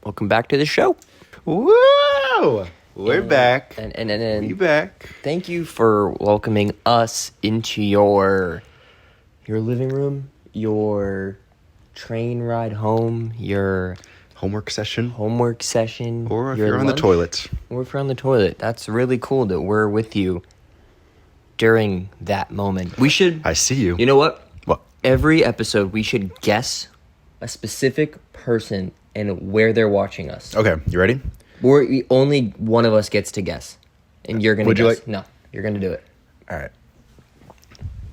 Welcome back to the show. Whoa! We're back. And We back. Thank you for welcoming us into your living room, your train ride home, your Homework session. or Or if you're on the toilet. Or if you're on the toilet. That's really cool that we're with you during that moment. We should... I see you. You know what? What? Every episode, we should guess a specific person and where they're watching us. Okay, you ready? Only one of us gets to guess. And you're going to guess. Would you like... No, you're going to do it. All right.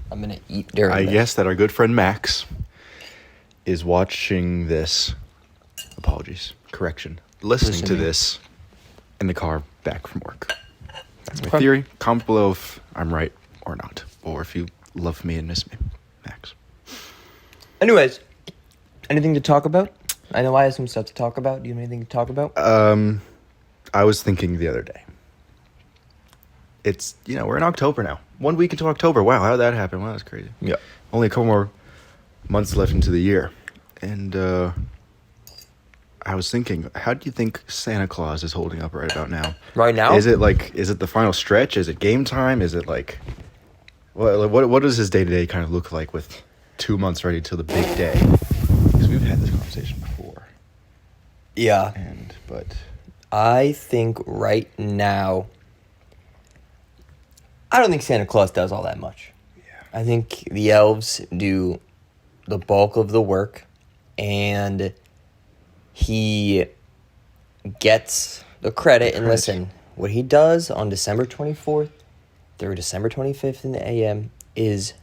I'm going to eat during I this. guess that our good friend Max is watching this. Apologies. Correction. Listening to this in the car back from work. That's my theory. Comment below if I'm right or not. Or if you love me and miss me. Max. Anyways, anything to talk about? I know I have some stuff to talk about. Do you have anything to talk about? I was thinking the other day. It's, we're in October now. 1 week into October. Wow, how did that happen? Wow, that's crazy. Yeah. Only a couple more months left into the year. And I was thinking, how do you think Santa Claus is holding up right about now? Right now? Is it the final stretch? Is it game time? Is it what does his day-to-day kind of look like with 2 months ready till the big day? Because we've had this conversation before. Yeah. But I think right now, I don't think Santa Claus does all that much. Yeah. I think the elves do the bulk of the work, and he gets the credit. And listen, what he does on December 24th through December 25th in the AM is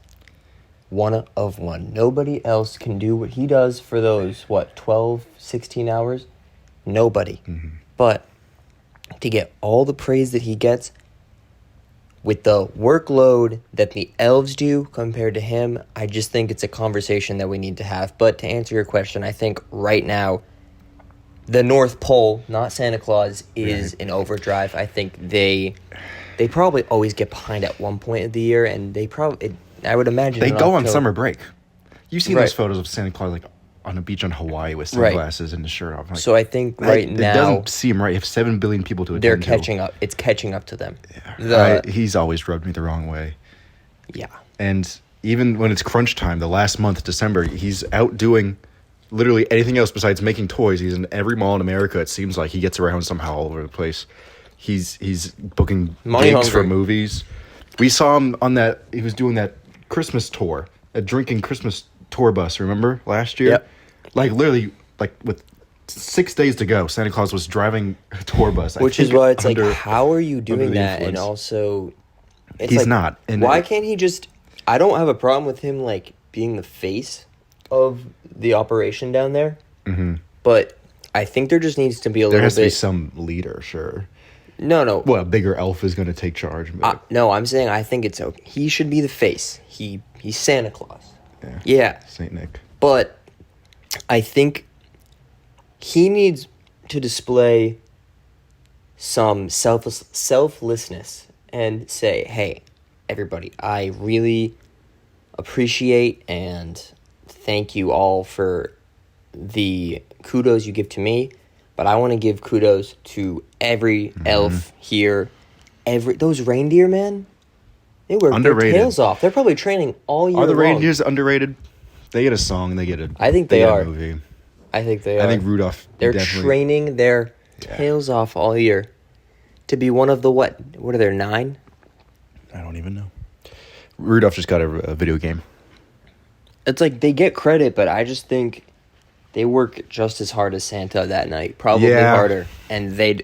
one of one. Nobody else can do what he does for those, 12, 16 hours? Nobody. Mm-hmm. But to get all the praise that he gets with the workload that the elves do compared to him, I just think it's a conversation that we need to have. But to answer your question, I think right now, the North Pole, not Santa Claus, is in overdrive. I think they probably always get behind at one point of the year, and I would imagine they in go on October. summer break. You've seen Right. those photos of Santa Claus on a beach on Hawaii with sunglasses and a shirt off. So I think now it doesn't seem right. You have 7 billion people to attend they're to. catching up. It's catching up to them. Yeah. He's always rubbed me the wrong way. Yeah. And even when it's crunch time, the last month, December, he's out doing literally anything else besides making toys. He's in every mall in America. It seems like he gets around somehow all over the place. He's booking Money gigs for hungry. movies. We saw him on that. He was doing that Christmas tour, a drinking Christmas tour bus. Remember last year? Yep. Literally, with 6 days to go, Santa Claus was driving a tour bus. Which is why it's how are you doing that? And also, it's he's not. And why can't he just... I don't have a problem with him, being the face of the operation down there. Mm-hmm. But I think there just needs to be a there little has bit... to be some leader, sure. No. Well, a bigger elf is going to take charge. No, I'm saying I think it's okay. He should be the face. He's Santa Claus. Yeah. Saint Nick. But I think he needs to display some selflessness and say, hey, everybody, I really appreciate and thank you all for the kudos you give to me, but I want to give kudos to every elf here. Those reindeer, man, they work Underrated. their tails off. They're probably training all year long. Are the reindeers underrated? They get a song. They get a. I think they are. A movie. I think they are. I think Rudolph. They're definitely, training their tails off all year to be one of the what? What are there, 9? I don't even know. Rudolph just got a video game. It's they get credit, but I just think they work just as hard as Santa that night, probably harder. And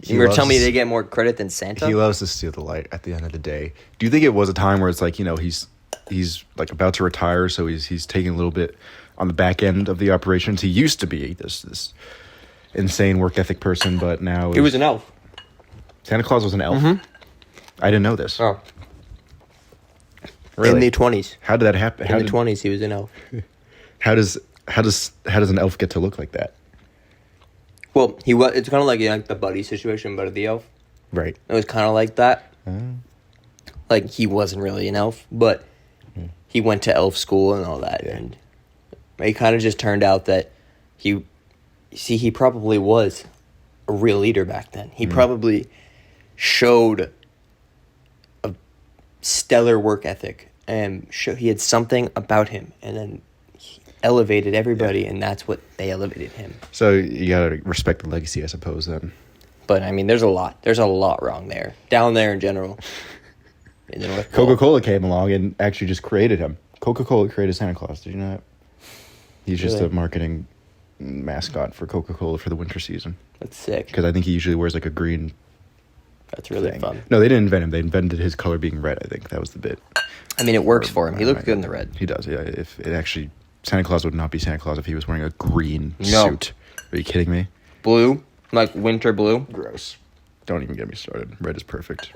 you're telling me they get more credit than Santa? He loves to steal the light at the end of the day. Do you think it was a time where it's he's about to retire, so he's taking a little bit on the back end of the operations? He used to be this insane work ethic person, but now he was an elf. Santa Claus was an elf. Mm-hmm. I didn't know this. Oh, really? In the 20s. How did that happen? In the 20s, he was an elf. How does an elf get to look like that? Well, it's kind of like the buddy situation, but of the elf. Right. It was kind of like that. He wasn't really an elf, but he went to elf school and all that, and it kind of just turned out that he see, he probably was a real leader back then. He probably showed a stellar work ethic, and he had something about him, and then he elevated everybody, and that's what they elevated him. So you gotta respect the legacy, I suppose, then. But, I mean, there's a lot wrong there. Down there in general. In the North Pole. Coca-Cola came along and actually just created him. Coca-Cola created Santa Claus. Did you know that? He's just a marketing mascot for Coca-Cola for the winter season. That's sick. Because I think he usually wears like a green That's really thing. fun. No, they didn't invent him. They invented his color being red, I think. That was the bit. I mean, it works for him. He looks good in the red. He does, yeah. If it actually... Santa Claus would not be Santa Claus if he was wearing a green No. suit. Are you kidding me? Blue? Like winter blue? Gross. Don't even get me started. Red is perfect.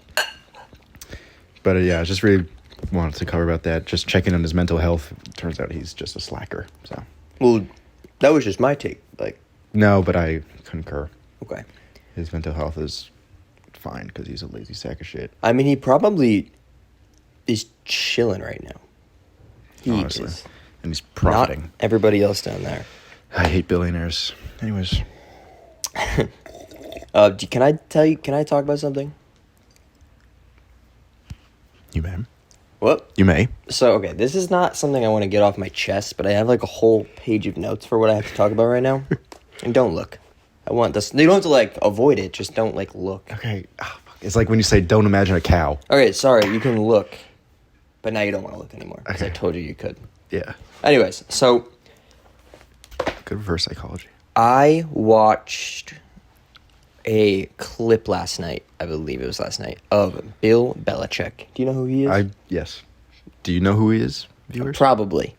But yeah, I just really wanted to cover about that. Just checking on his mental health. Turns out he's just a slacker. So. Well, that was just my take. Like, no, but I concur. okay. His mental health is fine because he's a lazy sack of shit. I mean, he probably is chilling right now. He Honestly. is. And he's profiting. Not everybody else down there. I hate billionaires. Anyways. Can I talk about something? You may. What? You may. So, okay, this is not something I want to get off my chest, but I have like a whole page of notes for what I have to talk about right now. And don't look. I want this. You don't have to like avoid it, just don't like look. Okay. Oh, it's like when you say don't imagine a cow. Okay, sorry, you can look. But now you don't want to look anymore. Because I Okay. told you could. Yeah. Anyways, so Good reverse psychology. I watched a clip last night, I believe it was last night, of Bill Belichick. Do you know who he is? Yes. Do you know who he is, viewers? Probably.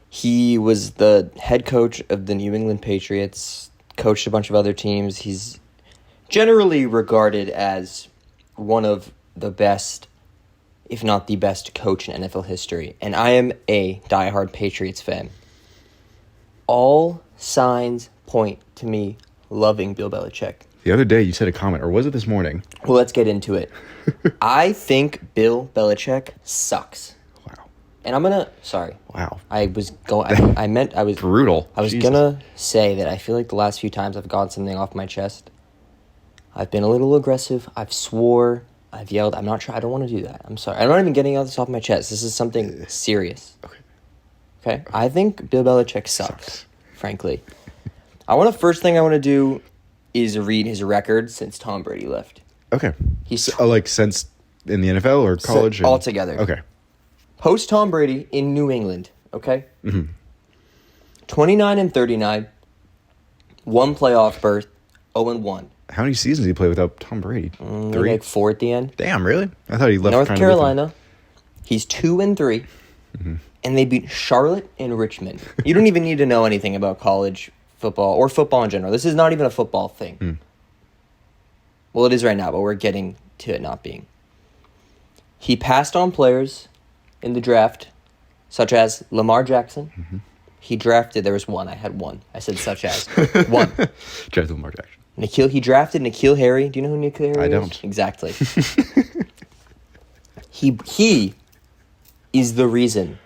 He was the head coach of the New England Patriots, coached a bunch of other teams. He's generally regarded as one of the best, if not the best, coach in NFL history. And I am a diehard Patriots fan. All signs point to me loving Bill Belichick. The other day you said a comment, or was it this morning? Well, let's get into it. I think Bill Belichick sucks. Wow. And I'm gonna... Sorry. Wow. I was going... I meant... I was... Brutal. I was Jesus. gonna say that I feel like the last few times I've gotten something off my chest, I've been a little aggressive. I've swore. I've yelled. I'm not sure. I don't want to do that. I'm sorry. I'm not even getting all this off my chest. This is something serious. Okay? I think Bill Belichick sucks. Frankly. First thing I want to do is read his record since Tom Brady left. Okay. He's like since in the NFL or college? altogether. Okay. Post Tom Brady in New England, okay? Mm-hmm. 29-39, one playoff berth, 0-1. How many seasons did he play without Tom Brady? 3? Like 4 at the end. Damn, really? I thought he left North kind Carolina. He's 2-3, and they beat Charlotte and Richmond. You don't even need to know anything about college football or football in general. This is not even a football thing. Well, it is right now, but we're getting to it not being. He passed on players in the draft, such as Lamar Jackson. He drafted, there was one, I had one. I said such as. One. Drafted Lamar Jackson. He drafted N'Keal Harry. Do you know who N'Keal Harry is? I don't. Exactly. He is the reason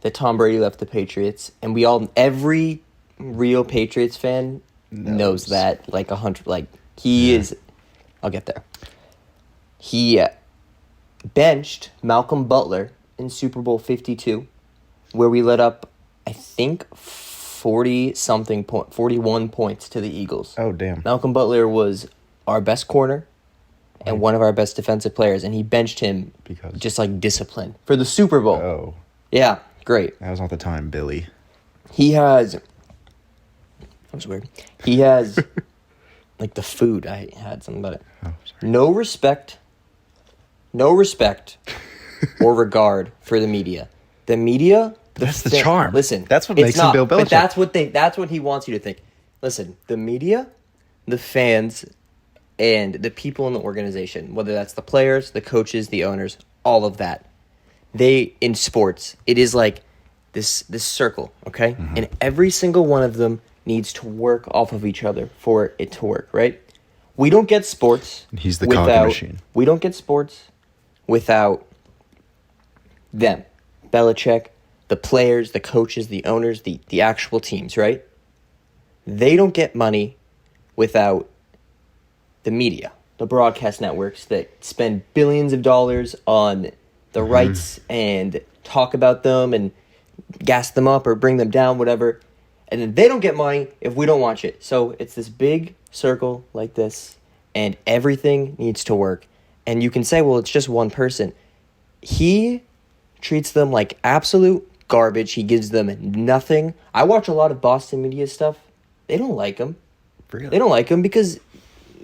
that Tom Brady left the Patriots, and every real Patriots fan knows that, like 100, like he is. I'll get there. He benched Malcolm Butler in Super Bowl 52, where we let up, I think, 41 points to the Eagles. Oh, damn. Malcolm Butler was our best corner and one of our best defensive players, and he benched him Because? just like discipline for the Super Bowl. Oh. Yeah, great. That was not the time, Billy. He has... That was weird. He has... like the food, I had something about it. Oh, sorry. No respect or regard for the media. The media... That's the charm. Listen, that's what it's makes not, him Bill Belichick. But that's what he wants you to think. Listen, the media, the fans, and the people in the organization, whether that's the players, the coaches, the owners, all of that, in sports, it is like this circle, okay? And every single one of them needs to work off of each other for it to work, right? We don't get sports. He's the cog machine. We don't get sports without them. Belichick, the players, the coaches, the owners, the actual teams, right? they don't get money without the media, the broadcast networks that spend billions of dollars on the rights and talk about them and gas them up or bring them down, whatever. And then they don't get money if we don't watch it. So it's this big circle like this, and everything needs to work. And you can say, well, it's just one person. He treats them like absolute garbage. He gives them nothing. I watch a lot of Boston media stuff. They don't like him. Really? They don't like him because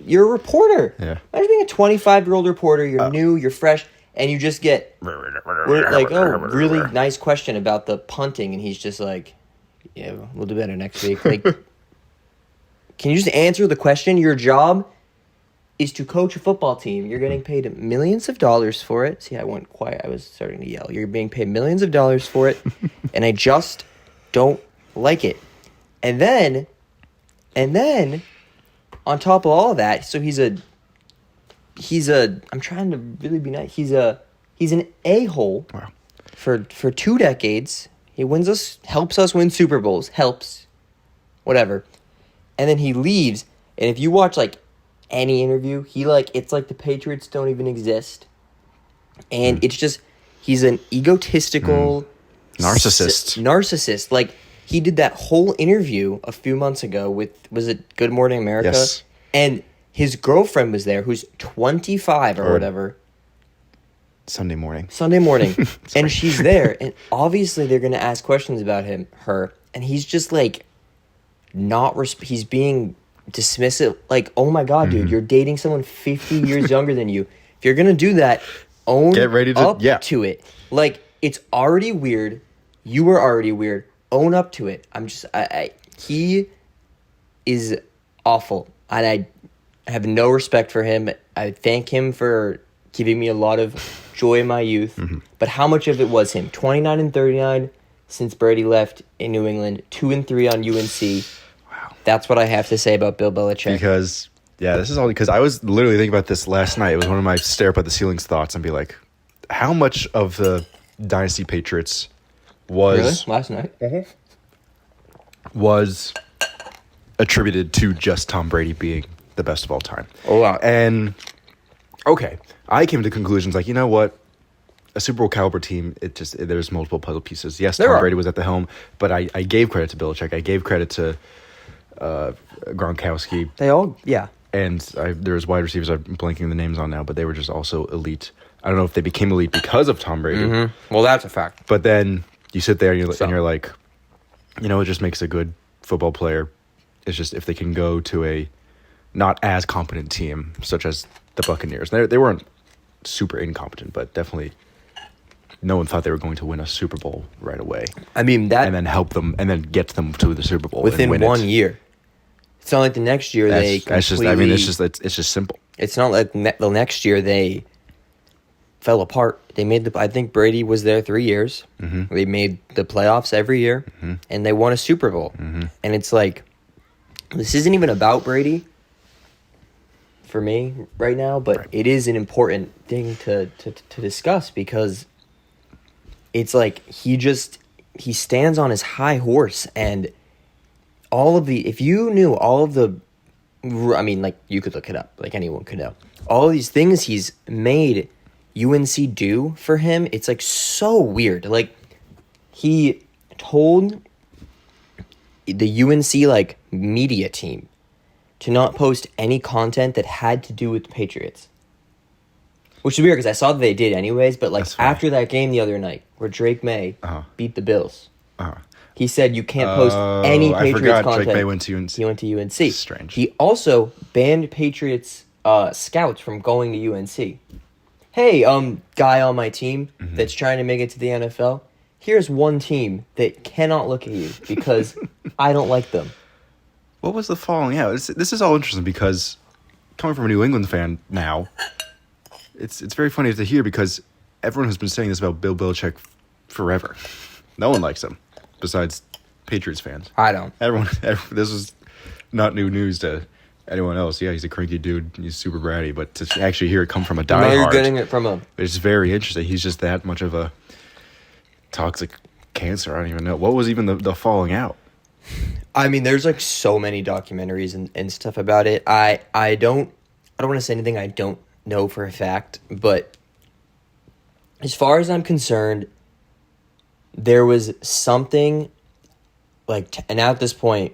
you're a reporter. Yeah. Imagine being a 25-year-old reporter. You're new, you're fresh, and you just get like, oh, really nice question about the punting, and he's just like, yeah, we'll do better next week. Like, can you just answer the question? Your job is to coach a football team. You're getting paid millions of dollars for it. See, I went quiet. I was starting to yell. You're being paid millions of dollars for it, and I just don't like it. And then, on top of all of that, so he's a. I'm trying to really be nice. He's an a-hole. Wow. For 2 decades. He helps us win Super Bowls, whatever. And then he leaves, and if you watch, like, any interview, it's like the Patriots don't even exist. And it's just, he's an egotistical... Narcissist. Like, he did that whole interview a few months ago with, was it Good Morning America? Yes. And his girlfriend was there, who's 25 or whatever. Sunday morning. And she's there, and obviously they're going to ask questions about her, and he's just like, he's being dismissive, like, oh my god, dude, you're dating someone 50 years younger than you. If you're going to do that, Get ready to, up to it. Like, it's already weird. You were already weird. Own up to it. He is awful, and I have no respect for him. I thank him for giving me a lot of joy in my youth. But how much of it was him? 29-39 since Brady left in New England, 2-3 on UNC. Wow. That's what I have to say about Bill Belichick. Because, yeah, this is all because I was literally thinking about this last night. It was one of my stare up at the ceilings thoughts and be like, how much of the Dynasty Patriots was... Really? Last night? Was attributed to just Tom Brady being the best of all time. Oh, wow. And, okay, I came to conclusions like, you know what? A Super Bowl caliber team, there's multiple puzzle pieces. Yes, Tom Brady was at the helm, but I gave credit to Belichick. I gave credit to Gronkowski. They all, yeah. And there's wide receivers I'm blanking the names on now, but they were just also elite. I don't know if they became elite because of Tom Brady. Well, that's a fact. But then you sit there and you're like, you know, it just makes a good football player. It's just if they can go to a not as competent team, such as the Buccaneers. They weren't super incompetent, but definitely no one thought they were going to win a Super Bowl right away. I mean, that... And then help them, and then get them to the Super Bowl within and win 1 year. It's not like the next year they completely... It's just simple. It's not like the next year they fell apart. They made I think Brady was there 3 years. They made the playoffs every year, and they won a Super Bowl. And it's like, this isn't even about Brady for me right now, but it is an important thing to discuss because it's like he stands on his high horse, and if you knew all of the, I mean, like, you could look it up, like anyone could know, all of these things he's made UNC do for him, it's like so weird. Like, he told the UNC like media team to not post any content that had to do with the Patriots. Which is weird because I saw that they did anyways, but like after that game the other night where Drake May beat the Bills, he said you can't post any Patriots content. Drake May went to UNC. He went to UNC. Strange. He also banned Patriots scouts from going to UNC. Hey, guy on my team that's trying to make it to the NFL, here's one team that cannot look at you because I don't like them. What was the falling out? This is all interesting because coming from a New England fan now, it's very funny to hear because everyone has been saying this about Bill Belichick forever. No one likes him besides Patriots fans. I don't. Everyone this is not new news to anyone else. Yeah, he's a cranky dude. He's super bratty, but to actually hear it come from a diehard, now you're getting it from him. It's very interesting. He's just that much of a toxic cancer. I don't even know. What was even the falling out? I mean, there's like so many documentaries and stuff about it. I don't want to say anything I don't know for a fact, but as far as I'm concerned, there was something like, and at this point,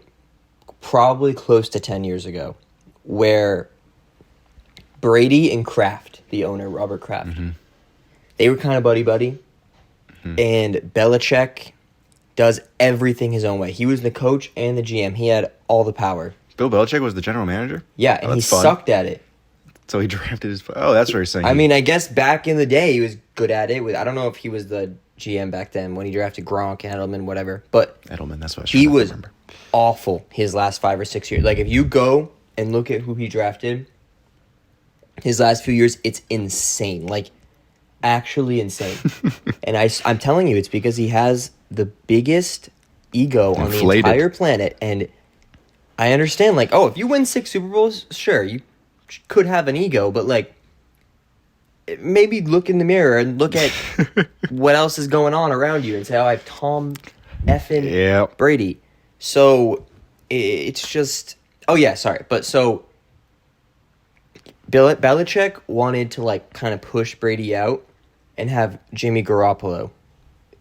probably close to 10 years ago, where Brady and Kraft, the owner, Robert Kraft, they were kind of buddy-buddy, and Belichick does everything his own way. He was the coach and the GM. He had all the power. Bill Belichick was the general manager? Yeah, and he sucked at it. So he drafted his... Oh, that's what you're saying. I mean, I guess back in the day, he was good at it. I don't know if he was the GM back then when he drafted Gronk, Edelman, whatever. But Edelman, that's what he was awful his last 5 or 6 years. Like, if you go and look at who he drafted his last few years, it's insane. Like, actually insane. And I'm telling you, it's because he has the biggest ego on the entire planet. And I understand, like, oh, if you win 6 Super Bowls, sure, you could have an ego, but, like, maybe look in the mirror and look at what else is going on around you and say, oh, I have Tom effing Brady. So, it's just... Oh, yeah, sorry. But, so, Belichick wanted to, like, kind of push Brady out and have Jimmy Garoppolo,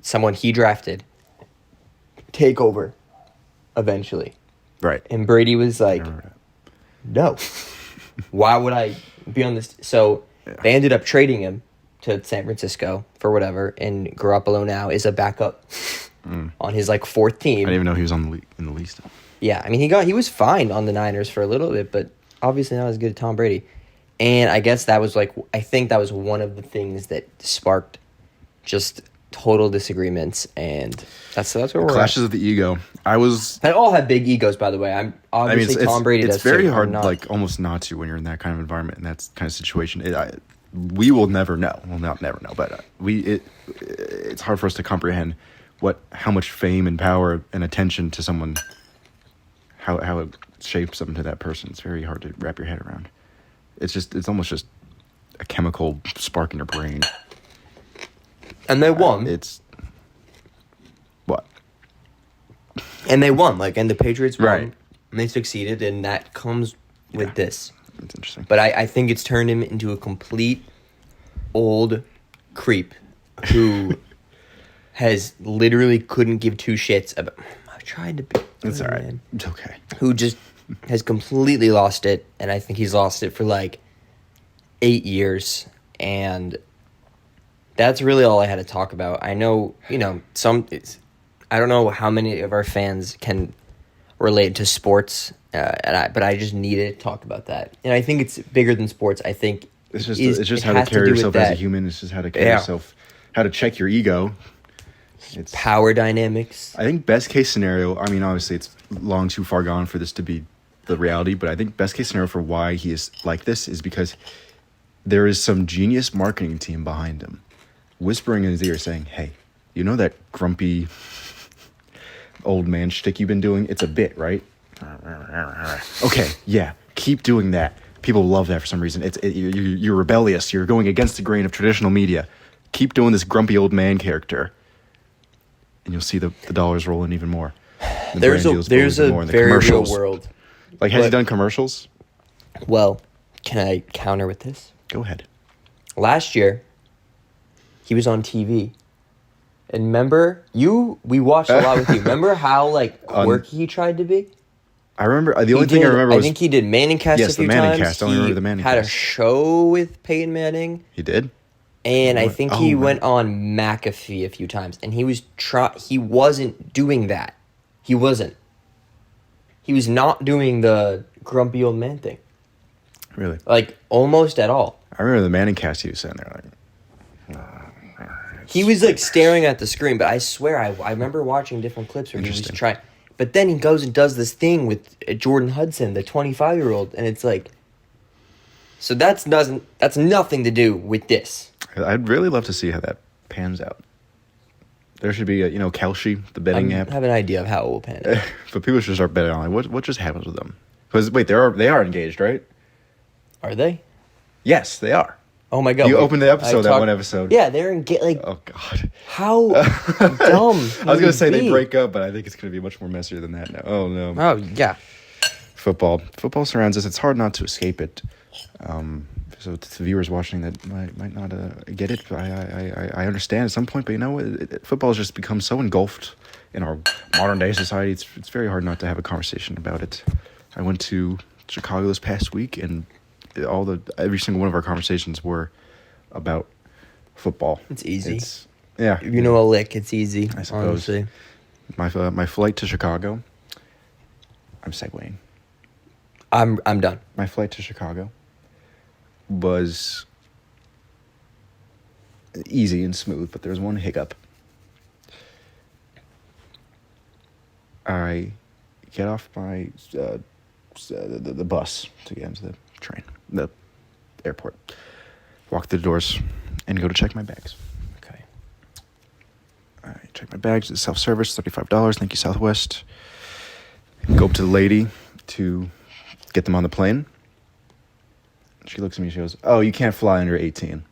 someone he drafted, take over eventually. Right. And Brady was like, no. Why would I be on this? So they ended up trading him to San Francisco for whatever, and Garoppolo now is a backup on his, like, 4th team. I didn't even know he was in the league still. Yeah, I mean, he was fine on the Niners for a little bit, but obviously not as good as Tom Brady. And I guess that was, like, I think that was one of the things that sparked just total disagreements, and that's where we're Clashes of the ego. They all have big egos, by the way. Tom Brady does. It's very hard, like, almost not to when you're in that kind of environment and that kind of situation. We will never know. Well, not never know, but it's hard for us to comprehend how much fame and power and attention to someone, how it shapes them to that person. It's very hard to wrap your head around. It's almost just a chemical spark in your brain. And they won. It's what? And they won, and the Patriots won. Right. And they succeeded, and that comes with this. That's interesting. But I think it's turned him into a complete old creep who has literally couldn't give two shits about... I tried to be... It's all right. Man. It's okay. Who just has completely lost it, and I think he's lost it for, 8 years, and... That's really all I had to talk about. I know, I don't know how many of our fans can relate to sports, but I just needed to talk about that. And I think it's bigger than sports. I think it's just how to carry yourself as a human. It's just how to carry yourself, how to check your ego. It's power dynamics. I think best case scenario, I mean, obviously it's long too far gone for this to be the reality, but I think best case scenario for why he is like this is because there is some genius marketing team behind him, whispering in his ear saying, hey, you know that grumpy old man shtick you've been doing? It's a bit, right? Okay, yeah, keep doing that. People love that for some reason. You're rebellious. You're going against the grain of traditional media. Keep doing this grumpy old man character, and you'll see the dollars roll in even more. There's a very real world. Has he done commercials? Well, can I counter with this? Go ahead. Last year, he was on TV. And remember, we watched a lot with you. Remember how, quirky he tried to be? I remember, the only thing I remember was... I think he did Manning Cast a few times. Yes, the Manning Cast. I only remember the Manning Cast. He had a show with Peyton Manning. He did? And I think he went on McAfee a few times. And he wasn't doing that. He wasn't. He was not doing the grumpy old man thing. Really? Almost at all. I remember the Manning Cast he was saying there, he was staring at the screen, but I swear I remember watching different clips where he was trying. But then he goes and does this thing with Jordan Hudson, the 25-year-old, and it's so that's nothing to do with this. I'd really love to see how that pans out. There should be Kalshi, the betting app. I have an idea of how it will pan out. But people should start betting on what just happens with them. Because wait, they are engaged, right? Are they? Yes, they are. Oh my god! You opened the episode, that talked- one episode. Yeah, they're like. Oh God. How dumb? I was gonna say be? they break up, but I think it's gonna be much more messier than that now. Oh no. Oh yeah. Football surrounds us. It's hard not to escape it. So to the viewers watching that might not get it, I understand at some point. But you know, football has just become so engulfed in our modern day society. It's very hard not to have a conversation about it. I went to Chicago this past week, and every single one of our conversations were about football. It's easy. Yeah. If you know a lick, it's easy. I suppose. Honestly. My flight to Chicago. I'm segueing. I'm done. My flight to Chicago was easy and smooth, but there was one hiccup. I get off my the bus to get into the train, the airport, walk through the doors, and go to check my bags. Okay. I check my bags. It's self-service, $35. Thank you, Southwest. Go up to the lady to get them on the plane. She looks at me. She goes, "Oh, you can't fly under 18.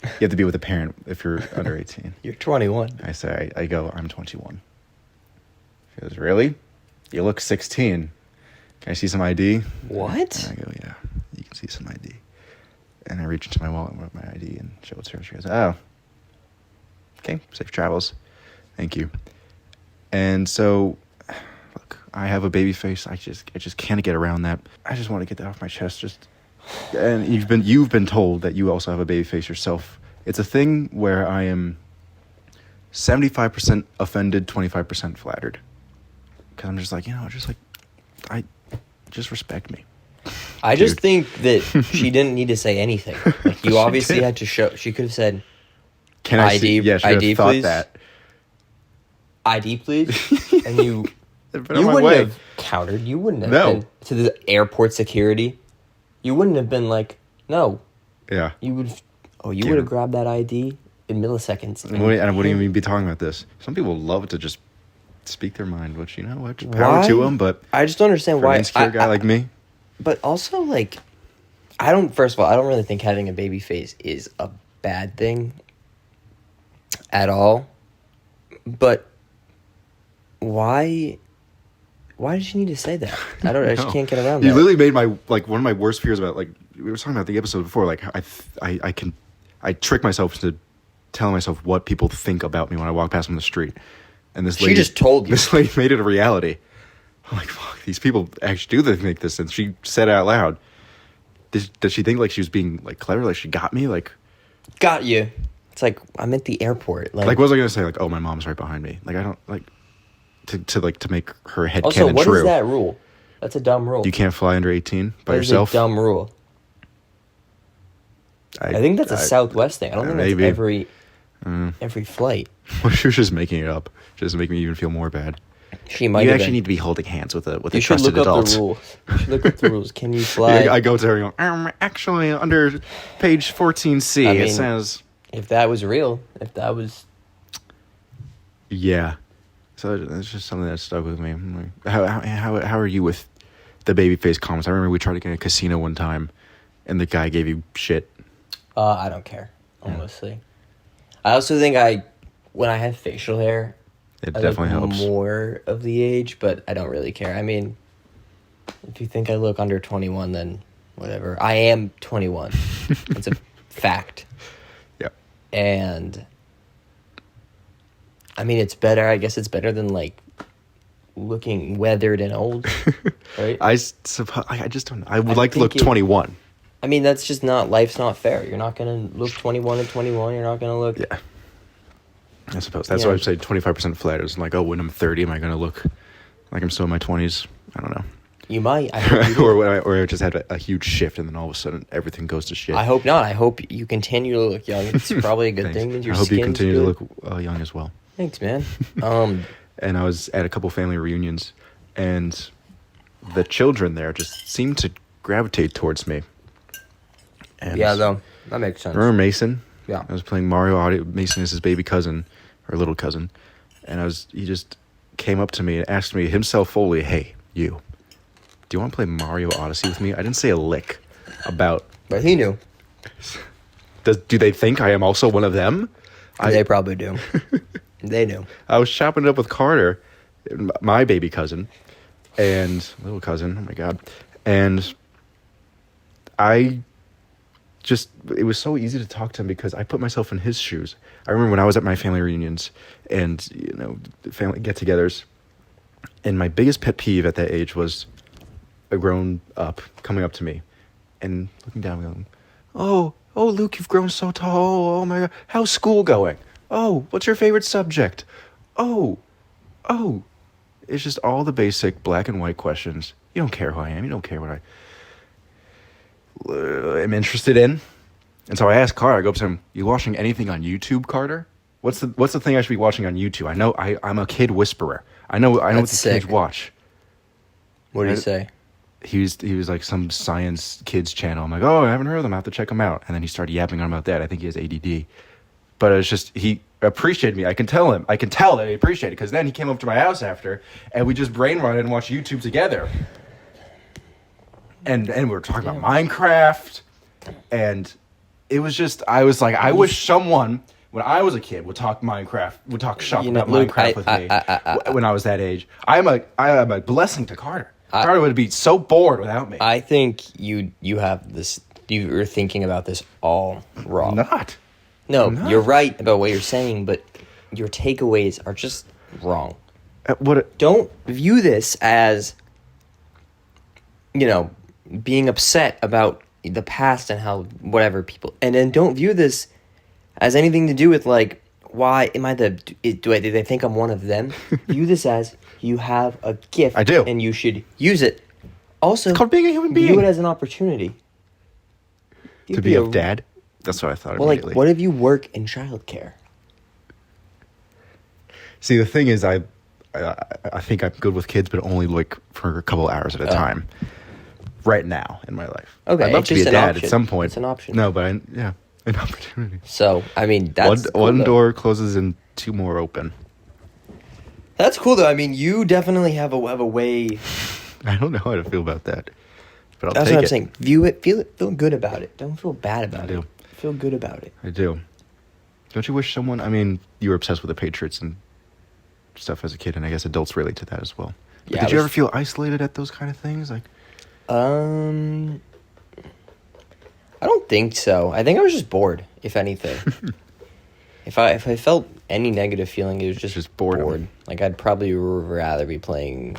You have to be with a parent if you're under 18." You're 21. I say, I go, "I'm 21." She goes, "Really? You look 16. Can I see some ID?" What? And I go, "Yeah, you can see some ID." And I reach into my wallet with my ID and show it to her. She goes, "Oh, okay, safe travels. Thank you." And so, look, I have a baby face. I just can't get around that. I just want to get that off my chest. And you've been told that you also have a baby face yourself. It's a thing where I am 75% offended, 25% flattered. Because I'm just like, just respect me. I just think that she didn't need to say anything. Like, you obviously had to show. She could have said, "Can I ID, see?" Yeah, she ID, thought please. that. ID, please. And you my wouldn't way. have countered. You wouldn't have No. been to the airport security. You wouldn't have been like, no. Yeah. You would. Oh, you Dude. would have grabbed that ID in milliseconds. And I wouldn't even be talking about this. Some people love to just speak their mind, which, you know what, power to them, but I just don't understand for why an insecure guy like me. But also, like, first of all, I don't really think having a baby face is a bad thing at all. But why did you need to say that? I just can't get around that. You literally made one of my worst fears about, like, we were talking about the episode before, like, I trick myself into telling myself what people think about me when I walk past them in the street. And this lady... She just told you. This lady made it a reality. I'm like, fuck, these people actually do think this. And she said it out loud. Did she think, like, she was being, like, clever? Like, she got me? Like... Got you. It's like, I'm at the airport. Like, what was I going to say? Like, oh, my mom's right behind me. Like, I don't, like... To make her head Also, canon what true. is that rule? That's a dumb rule. You can't fly under 18 by That is yourself? a dumb rule. I think that's a Southwest thing. I don't think maybe. that's every flight. Well, she was just making it up, just to make me even feel more bad. She might You have actually been. need to be holding hands with a You should trusted look up adult. the rules. You should look up the rules. Can you fly? Yeah, I go to her and go, actually, under page 14C, I it mean, says... If that was real, if that was... Yeah. So it's just something that stuck with me. I'm like, how are you with the babyface comments? I remember we tried to get a casino one time, and the guy gave you shit. I don't care, honestly. I also think when I have facial hair, It I definitely look helps. more of the age, but I don't really care. I mean, if you think I look under 21, then whatever. I am 21. It's a fact. Yeah. And I mean, it's better. I guess it's better than, like, looking weathered and old, right? I suppose I just don't know. I would I like to look think 21. I mean, that's just not, life's not fair. You're not going to look 21 at 21. You're not going to look... Yeah. I suppose. That's Yeah. why I say 25% flat. It's like, oh, when I'm 30, am I going to look like I'm still in my 20s? I don't know. You might. I hope you do. or I just had a huge shift, and then all of a sudden, everything goes to shit. I hope not. I hope you continue to look young. It's probably a good Thanks. thing that your I hope you skin's continue good. to look young as well. Thanks, man. And I was at a couple family reunions, and the children there just seemed to gravitate towards me. And Yeah, though. That makes sense. remember Mason? Yeah. I was playing Mario Odyssey. Mason is his baby cousin, or little cousin, and he just came up to me and asked me himself fully, "Hey, you, do you want to play Mario Odyssey with me?" I didn't say a lick about But he knew. Do they think I am also one of them? They probably do. They do. I was chopping it up with Carter, my baby cousin, and little cousin. Oh my god! And it was so easy to talk to him because I put myself in his shoes. I remember when I was at my family reunions and family get-togethers, and my biggest pet peeve at that age was a grown up coming up to me and looking down and going, "Oh, Luke, you've grown so tall. Oh my god, how's school going? Oh, what's your favorite subject? Oh, it's just all the basic black and white questions. You don't care who I am. You don't care what I am interested in." And so I asked Carter, I go up to him, "You watching anything on YouTube, Carter? What's the thing I should be watching on YouTube? I know I'm a kid whisperer. I know what the sick. kids watch." What did he say? He was like some science kids channel. I'm like, "Oh, I haven't heard of them. I have to check them out." And then he started yapping on about that. I think he has ADD. But it's just, he appreciated me. I can tell that he appreciated it, because then he came up to my house after, and we just brain rotted and watched YouTube together. And we were talking about Minecraft, and it was just, I was like, I wish someone, when I was a kid, would talk shop about Luke, Minecraft with me when I was that age. I am a blessing to Carter. Carter would be so bored without me. I think you have this, you're thinking about this all wrong. Not. No, you're right about what you're saying, but your takeaways are just wrong. Don't view this as, being upset about the past and how whatever people, and then don't view this as anything to do with like, why am I do they think I'm one of them? View this as you have a gift. I do. And you should use it. Also, it's called being a human being. View it as an opportunity. To be a dad? That's what I thought immediately. Like, what if you work in childcare? See, the thing is, I think I'm good with kids, but only like for a couple hours at a time. Right now in my life. Okay, I'd love to be a dad option. at some point. It's an option. No, but an opportunity. So, I mean, that's one door closes and two more open. That's cool, though. I mean, you definitely have a way. I don't know how to feel about that, but I'll That's take what I'm it. saying. View it, feel good about it. Don't feel bad about I do. it. Feel good about it. I do. Don't you wish someone? I mean, you were obsessed with the Patriots and stuff as a kid, and I guess adults relate to that as well. But Yeah, did you ever feel isolated at those kind of things? Like, I don't think so. I think I was just bored, if anything. If I felt any negative feeling, it was just bored. Like, I'd probably rather be playing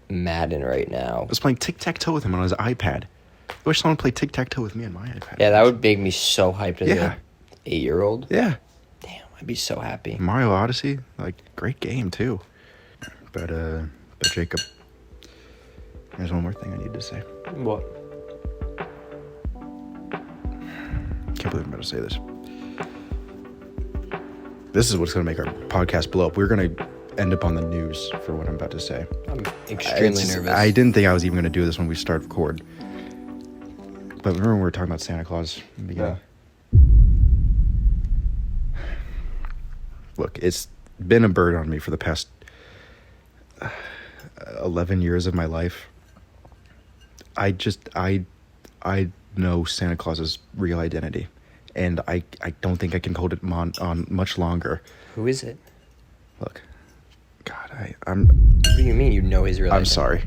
Madden right now. I was playing tic-tac-toe with him on his iPad. I wish someone played tic-tac-toe with me on my iPad. Yeah, that would make me so hyped as Yeah. an 8-year-old. Yeah. Damn, I'd be so happy. Mario Odyssey, like, great game too. But Jacob, there's one more thing I need to say. What? Can't believe I'm about to say this. This is what's going to make our podcast blow up. We're going to end up on the news for what I'm about to say. I'm extremely nervous. I didn't think I was even going to do this when we start record. But remember when we were talking about Santa Claus in the beginning? Yeah. Look, it's been a burden on me for the past 11 years of my life. I know Santa Claus's real identity, and I don't think I can hold it on much longer. Who is it? Look, God, I'm. What do you mean you know his real identity? I'm sorry.